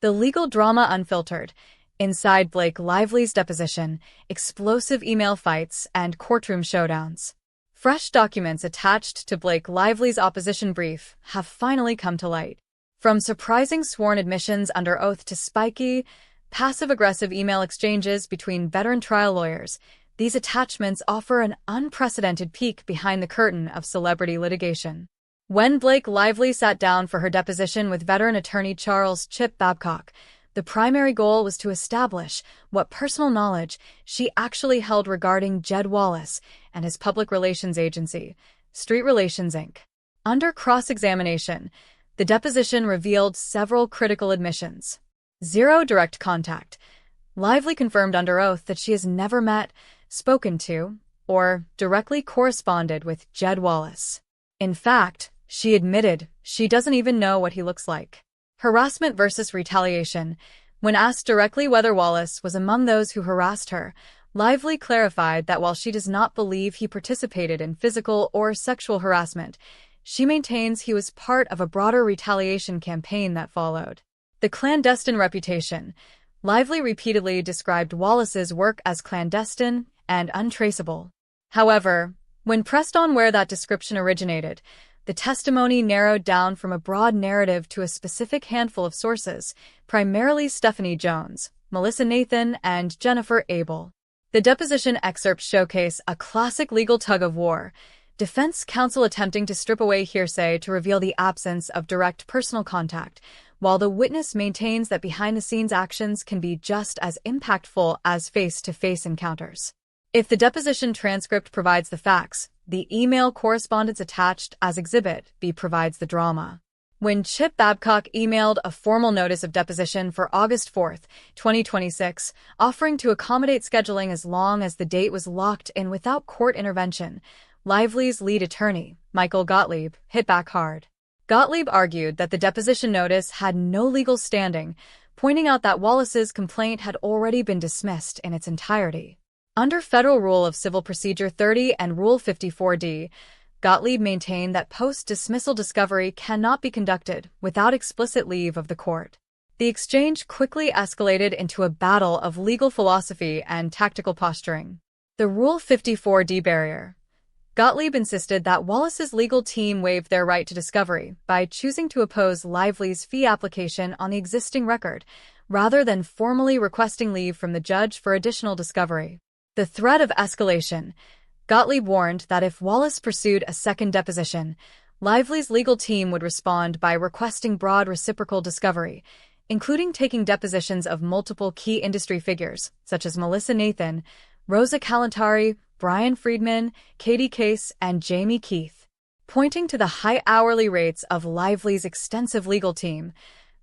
The legal drama unfiltered. Inside Blake Lively's deposition, explosive email fights, and courtroom showdowns. Fresh documents attached to Blake Lively's opposition brief have finally come to light. From surprising sworn admissions under oath to spiky, passive-aggressive email exchanges between veteran trial lawyers, these attachments offer an unprecedented peek behind the curtain of celebrity litigation. When Blake Lively sat down for her deposition with veteran attorney Charles Chip Babcock, the primary goal was to establish what personal knowledge she actually held regarding Jed Wallace and his public relations agency, Street Relations Inc. Under cross-examination, the deposition revealed several critical admissions. Zero direct contact. Lively confirmed under oath that she has never met, spoken to, or directly corresponded with Jed Wallace. In fact, she admitted she doesn't even know what he looks like. Harassment versus retaliation. When asked directly whether Wallace was among those who harassed her, Lively clarified that while she does not believe he participated in physical or sexual harassment, she maintains he was part of a broader retaliation campaign that followed. The clandestine reputation. Lively repeatedly described Wallace's work as clandestine and untraceable. However, when pressed on where that description originated, the testimony narrowed down from a broad narrative to a specific handful of sources, primarily Stephanie Jones, Melissa Nathan, and Jennifer Abel. The deposition excerpts showcase a classic legal tug-of-war, defense counsel attempting to strip away hearsay to reveal the absence of direct personal contact, while the witness maintains that behind-the-scenes actions can be just as impactful as face-to-face encounters. If the deposition transcript provides the facts, the email correspondence attached as Exhibit B provides the drama. When Chip Babcock emailed a formal notice of deposition for August 4, 2026, offering to accommodate scheduling as long as the date was locked in without court intervention, Lively's lead attorney, Michael Gottlieb, hit back hard. Gottlieb argued that the deposition notice had no legal standing, pointing out that Wallace's complaint had already been dismissed in its entirety. Under Federal Rule of Civil Procedure 30 and Rule 54D, Gottlieb maintained that post-dismissal discovery cannot be conducted without explicit leave of the court. The exchange quickly escalated into a battle of legal philosophy and tactical posturing. The Rule 54D barrier. Gottlieb insisted that Wallace's legal team waived their right to discovery by choosing to oppose Lively's fee application on the existing record, rather than formally requesting leave from the judge for additional discovery. The threat of escalation. Gottlieb warned that if Wallace pursued a second deposition, Lively's legal team would respond by requesting broad reciprocal discovery, including taking depositions of multiple key industry figures, such as Melissa Nathan, Rosa Kalantari, Brian Friedman, Katie Case, and Jamie Keith. Pointing to the high hourly rates of Lively's extensive legal team,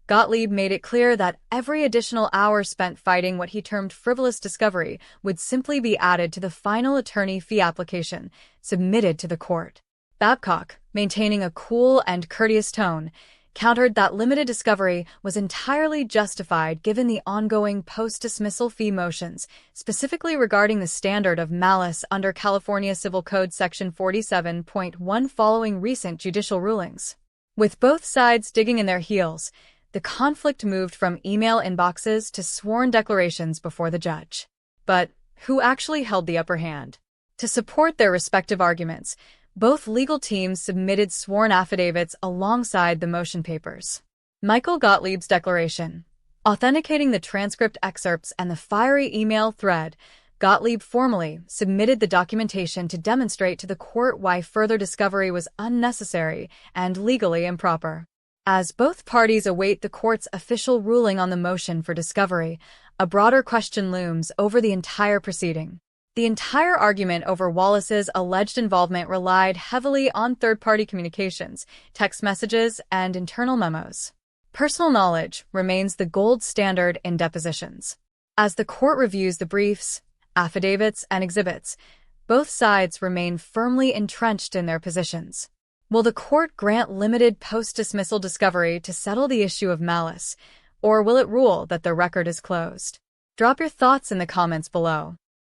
Gottlieb made it clear that every additional hour spent fighting what he termed frivolous discovery would simply be added to the final attorney fee application submitted to the court. Babcock, maintaining a cool and courteous tone, countered that limited discovery was entirely justified given the ongoing post-dismissal fee motions, specifically regarding the standard of malice under California Civil Code Section 47.1 following recent judicial rulings. With both sides digging in their heels, the conflict moved from email inboxes to sworn declarations before the judge. But who actually held the upper hand? To support their respective arguments, both legal teams submitted sworn affidavits alongside the motion papers. Michael Gottlieb's declaration. Authenticating the transcript excerpts and the fiery email thread, Gottlieb formally submitted the documentation to demonstrate to the court why further discovery was unnecessary and legally improper. As both parties await the court's official ruling on the motion for discovery, a broader question looms over the entire proceeding. The entire argument over Wallace's alleged involvement relied heavily on third-party communications, text messages, and internal memos. Personal knowledge remains the gold standard in depositions. As the court reviews the briefs, affidavits, and exhibits, both sides remain firmly entrenched in their positions. Will the court grant limited post-dismissal discovery to settle the issue of malice, or will it rule that the record is closed? Drop your thoughts in the comments below.